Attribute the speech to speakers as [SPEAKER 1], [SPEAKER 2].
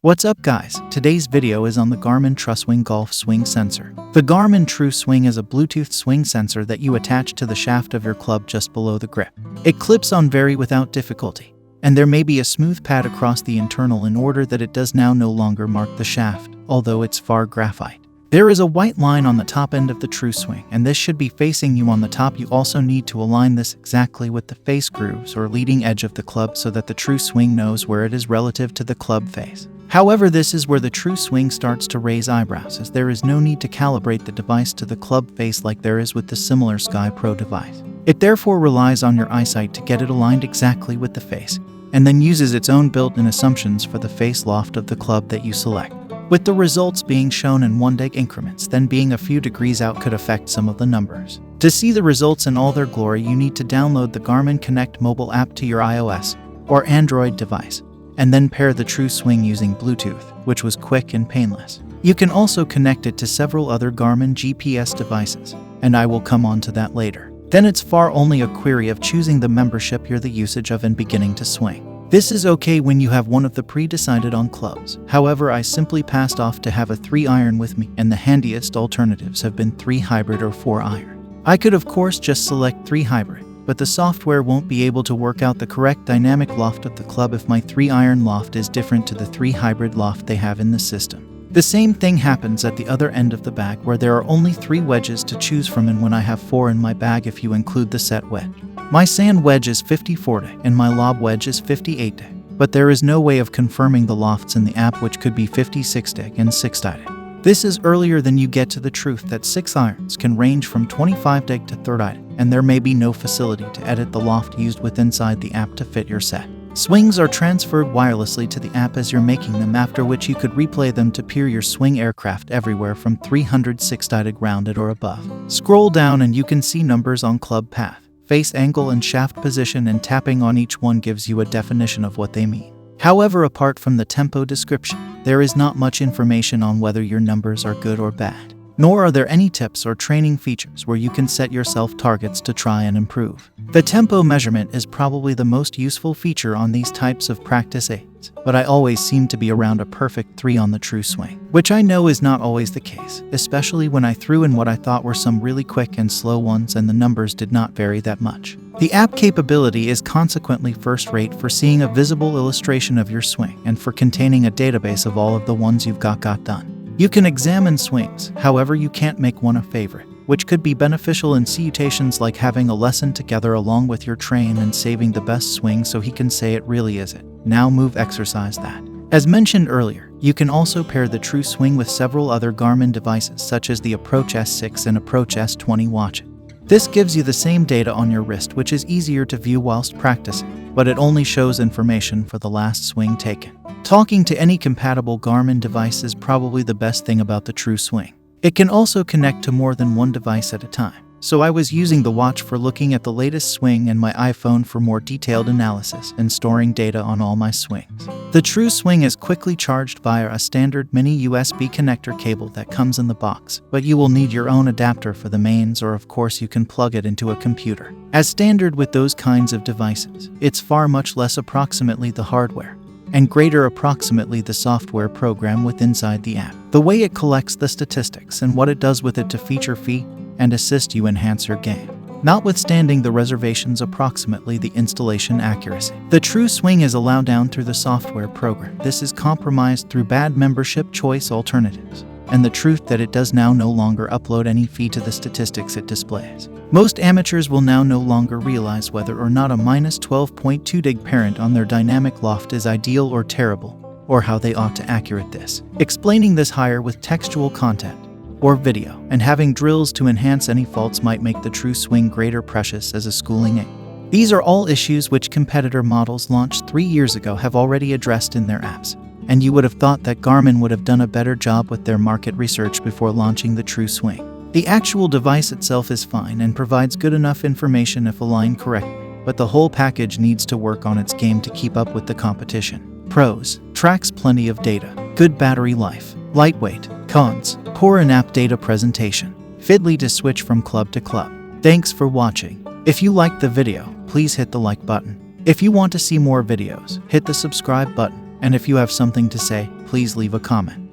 [SPEAKER 1] What's up guys, today's video is on the Garmin Truswing Golf Swing Sensor. The Garmin Truswing is a Bluetooth swing sensor that you attach to the shaft of your club just below the grip. It clips on very without difficulty, and there may be a smooth pad across the internal in order that it does now no longer mark the shaft, although it's far graphite. There is a white line on the top end of the Truswing, and this should be facing you on the top. You also need to align this exactly with the face grooves or leading edge of the club so that the Truswing knows where it is relative to the club face. However, this is where the Truswing starts to raise eyebrows, as there is no need to calibrate the device to the club face like there is with the similar Sky Pro device. It therefore relies on your eyesight to get it aligned exactly with the face, and then uses its own built-in assumptions for the face loft of the club that you select, with the results being shown in 1 deg increments. Then being a few degrees out could affect some of the numbers. To see the results in all their glory, you need to download the Garmin Connect mobile app to your iOS or Android device, and then pair the Truswing using Bluetooth, which was quick and painless. You can also connect it to several other Garmin GPS devices, and I will come on to that later. Then it's only a query of choosing the membership you're the usage of and beginning to swing. This is okay when you have one of the pre-decided on clubs. However, I simply passed off to have a 3-iron with me, and the handiest alternatives have been 3 hybrid or 4 iron. I could of course just select 3 hybrid, but the software won't be able to work out the correct dynamic loft of the club if my 3-iron loft is different to the 3 hybrid loft they have in the system. The same thing happens at the other end of the bag, where there are only 3 wedges to choose from, and when I have 4 in my bag if you include the set wedge. My sand wedge is 54 deg and my lob wedge is 58 deg, but there is no way of confirming the lofts in the app, which could be 56 deg and 6 deg. This is earlier than you get to the truth that 6 irons can range from 25 deg to 30 deg, and there may be no facility to edit the loft used with inside the app to fit your set. Swings are transferred wirelessly to the app as you're making them, after which you could replay them to peer your swing aircraft everywhere from 360 deg rounded or above. Scroll down and you can see numbers on club path, face angle and shaft position, and tapping on each one gives you a definition of what they mean. However, apart from the tempo description, there is not much information on whether your numbers are good or bad. Nor are there any tips or training features where you can set yourself targets to try and improve. The tempo measurement is probably the most useful feature on these types of practice aids, but I always seem to be around a perfect 3 on the Truswing, which I know is not always the case, especially when I threw in what I thought were some really quick and slow ones and the numbers did not vary that much. The app capability is consequently first-rate for seeing a visible illustration of your swing and for containing a database of all of the ones you've got done. You can examine swings, however you can't make one a favorite, which could be beneficial in situations like having a lesson together along with your train and saving the best swing so he can say it really is it. Now move exercise that. As mentioned earlier, you can also pair the Truswing with several other Garmin devices such as the Approach S6 and Approach S20 watches. This gives you the same data on your wrist, which is easier to view whilst practicing, but it only shows information for the last swing taken. Talking to any compatible Garmin device is probably the best thing about the Truswing. It can also connect to more than one device at a time, so I was using the watch for looking at the latest swing and my iPhone for more detailed analysis and storing data on all my swings. The Truswing is quickly charged via a standard mini USB connector cable that comes in the box, but you will need your own adapter for the mains, or of course you can plug it into a computer. As standard with those kinds of devices, it's far much less approximately the hardware, and greater approximately the software program with inside the app. The way it collects the statistics and what it does with it to feature fee and assist you enhance your game. Notwithstanding the reservations approximately the installation accuracy. The Truswing is allowed down through the software program. This is compromised through bad membership choice alternatives, and the truth that it does now no longer upload any fee to the statistics it displays. Most amateurs will now no longer realize whether or not a -12.2 deg parent on their dynamic loft is ideal or terrible, or how they ought to accurate this. Explaining this higher with textual content or video, and having drills to enhance any faults might make the Truswing greater precious as a schooling aid. These are all issues which competitor models launched 3 years ago have already addressed in their apps, and you would have thought that Garmin would have done a better job with their market research before launching the Truswing. The actual device itself is fine and provides good enough information if aligned correctly, but the whole package needs to work on its game to keep up with the competition. Pros: tracks plenty of data, good battery life, lightweight. Cons: poor in-app data presentation, fiddly to switch from club to club. Thanks for watching. If you liked the video, please hit the like button. If you want to see more videos, hit the subscribe button, and if you have something to say, please please leave a comment.